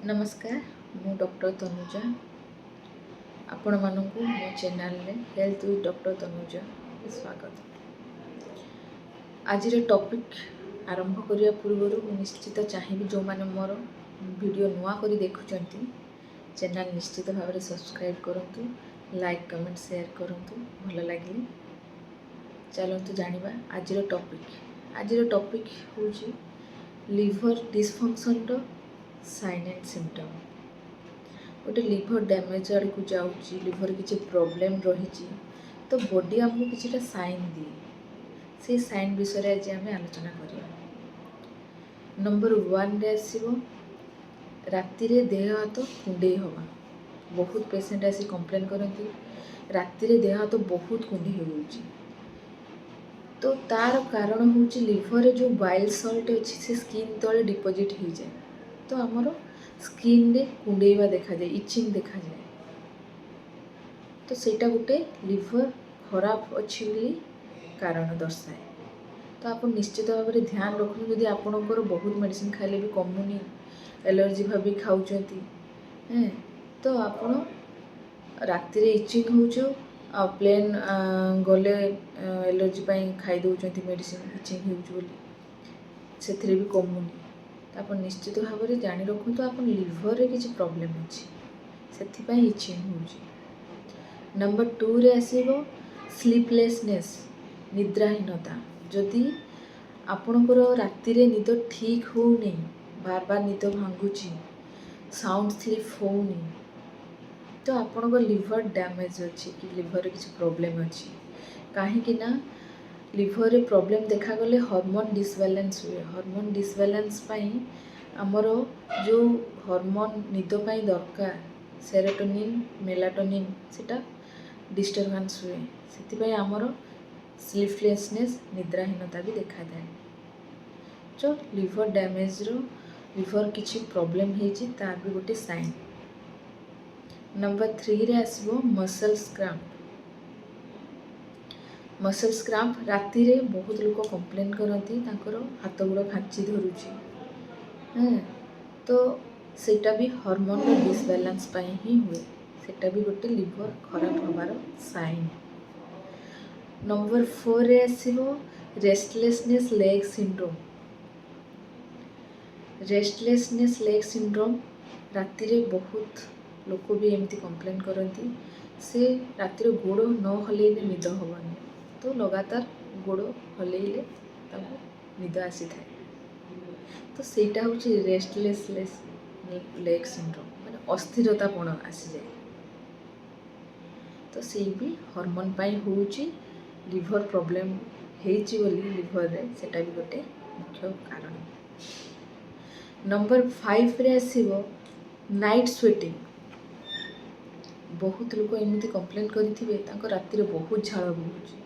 नमस्कार मु डॉक्टर तनुजा आपण मानकु मो चैनल रे हेल्थ विथ डॉक्टर तनुजा स्वागत। आज टॉपिक आरंभ करिया पूर्व निश्चित चाहिए जो माने मोर वीडियो नुआ करी देखुचंती चैनल निश्चित भाव में सब्सक्राइब करंतु, लाइक कमेंट शेयर करंतु। भल लगे चलतु जानिबा आज टॉपिक होची liver dysfunction rho sine and symptom. गोटे लिवर डैमेज आड़ को जाऊँगी, लिवर किसी प्रॉब्लम रही तो बॉडी आमको किसी साइन दिए, से साइन विषय आज आम आलोचना करिया। नंबर 1 रे आसीबो राति रे देह हाथ कुंडे हवा। बहुत पेशेंट आसी कंप्लेन करती राति रे देह हाथ बहुत कुंडे होउची, तो तार कारण होची लिवर रे जो बाइल सॉल्ट अच्छी से स्किन तले डिपोजिट हो जाए, तो आमर स्किन रे कुंडेवा देखा जाए, इचिंग देखा जाए, तो सेटा गोटे लिवर खराब अच्छी कारण दर्शाए। तो आप निश्चित भाव में ध्यान रखु, यदि आपणकर बहुत मेडिसिन खाइले भी कमुनी, एलर्जी भाभी खाऊँच तो आपण राति रे इचिंग हो प्लेन गले एलर्जी खाई दौरान मेडिसिन इचिंग हो से भी कमुनी, तो आप निश्चित भाव में जाणी रखु तो आप लिवर रे किसी प्रॉब्लम अच्छी से इचिंग हो। नंबर 2 रे आसीबो स्लीपलेसनेस, निद्राहीनता। जदि आपणकर राति रे निद ठीक हो नहीं, बार बार निद भांगुची, साउंड स्लीप होनी, तो आपणक लिवर डैमेज अच्छी कि लिवर रे किसी प्रॉब्लम अच्छी। कहीं ना लिवर रे प्रॉब्लम देखा गले हार्मोन डिसबैलेंस हुए। हार्मोन डिसबैलेंस आमर जो हार्मोन निद पाई दरकार सेरोटोनिन मेलाटोनिन सेटा डिस्टर्बेंस हुए, से आमर स्लीपलेसनेस निद्राहीनता भी देखा जाए। जो लिवर डैमेज रो लिवर किसी प्रॉब्लम होती तार भी गोटे साइन। नंबर 3 रे आसीबो मसल्स क्रैम्प। मसल्स क्रैम्प राति रे बहुत लोग कंप्लेन करती हाथ गोड़ खांची धरुची, तो सेटा भी हार्मोन डिसबैलेंस ही हुए, सेटा भी गोटे लिवर खराब हबार साइन। नंबर 4 रे आसीबो restlessness leg syndrome. Restlessness leg syndrome राति रे बहुत लोक भी एमती कंप्लेन करती से राति रे गोड़ न हलेले निद हबनी, तो लगातार गोड़ हलेले निद आसी थाए, तो सेटा होची रेस्टलेसनेस लेग सिंड्रोम, माने अस्थिरतापण आसी जाए, तो से भी हार्मोन पाई होची लिवर प्रॉब्लम हेची बोली लिवर रे सेटा भी गोटे मुख्य कारण। नंबर 5 रे आसीबो नाइट स्वेटिंग। बहुत लोग एमती कंप्लेन करिथिबे तांको राति रे बहुत झाळ बहुची,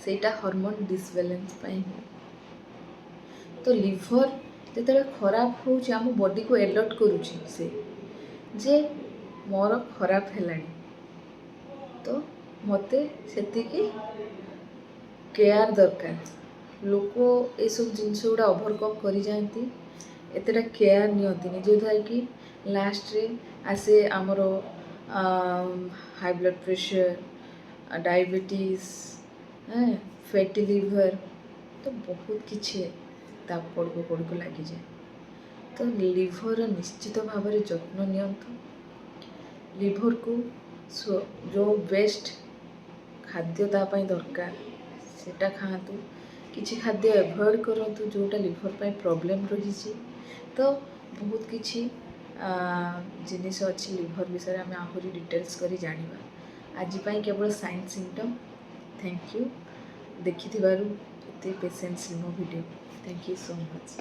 सेटा हार्मोन डिसबैलेंस पाई। तो लिवर जेते खराब होची आम बॉडी को अलर्ट करूची से जे मोर खराब हेलानी, तो मते सेतिकी केयर दरकार। लोक ये सब जिनस गुड़ा ओवरकम करी जाती, एतटा केयर नियंती जो द्वारा कि लास्ट रे आसे आमर high blood pressure, diabetes, fatty liver, तो बहुत किसी पड़को लगी जाए। तो लिवर निश्चित भाव में जत्न नियंतु। लिवर को जो बेस्ट खाद्य तापाई दरकार सेटा खातु, किसी खाद्य एवॉइड करंतु जोटा लिवर पाई प्रॉब्लम रही। तो बहुत किसी जिनिस अच्छी लिवर विषय आम आहरी डिटेल्स करी जानिबा। आज पाई केवल साइन सिम्पटम। थैंक यू देखि एते पेशेंस मो video. Thank you so much.